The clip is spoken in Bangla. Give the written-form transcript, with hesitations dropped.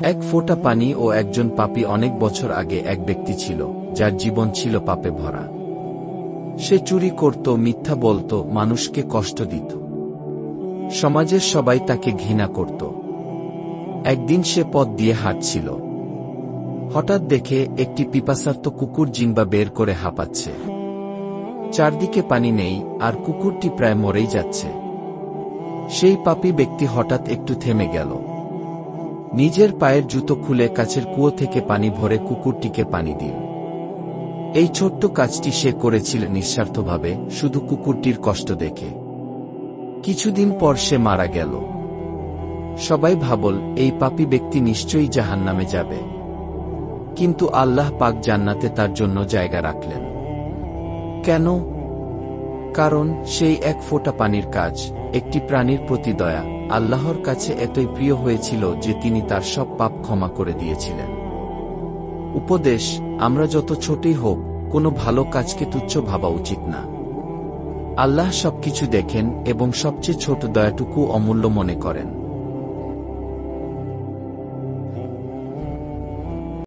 এক ফোঁটা পানি ও একজন পাপী। অনেক বছর আগে এক ব্যক্তি ছিল যার জীবন ছিল পাপে ভরা। সে চুরি করত, মিথ্যা বলত, মানুষকে কষ্ট দিত। সমাজের সবাই তাকে ঘৃণা করত। একদিন সে পথ দিয়ে হাঁটছিল। হঠাৎ দেখে একটি পিপাসার্ত কুকুর জিহ্বা বের করে হাঁপাচ্ছে। চারদিকে পানি নেই, আর কুকুরটি প্রায় মরেই যাচ্ছে। সেই পাপী ব্যক্তি হঠাৎ একটু থেমে গেল। নিজের পায়ের জুতো খুলে কাছের কুয়ো থেকে পানি ভরে কুকুরটিকে পানি দিল। এই ছোট্ট কাজটি সে করেছিল নিঃস্বার্থভাবে, শুধু কুকুরটির কষ্ট দেখে। কিছুদিন পর সে মারা গেল। সবাই ভাবল, এই পাপী ব্যক্তি নিশ্চয়ই জাহান্নামে যাবে। কিন্তু আল্লাহ পাক জান্নাতে তার জন্য জায়গা রাখলেন। কেন? কারণ সেই এক ফোঁটা পানির কাজ, একটি প্রাণীর প্রতি দয়া, আল্লাহর কাছে এতই প্রিয় হয়েছিল যে তিনি তার সব পাপ ক্ষমা করে দিয়েছিলেন। উপদেশ: আমরা যত ছোটই হোক, কোনো ভালো কাজকে তুচ্ছ ভাবা উচিত না। আল্লাহ সবকিছু দেখেন এবং সবচেয়ে ছোট দয়াটুকু অমূল্য মনে করেন।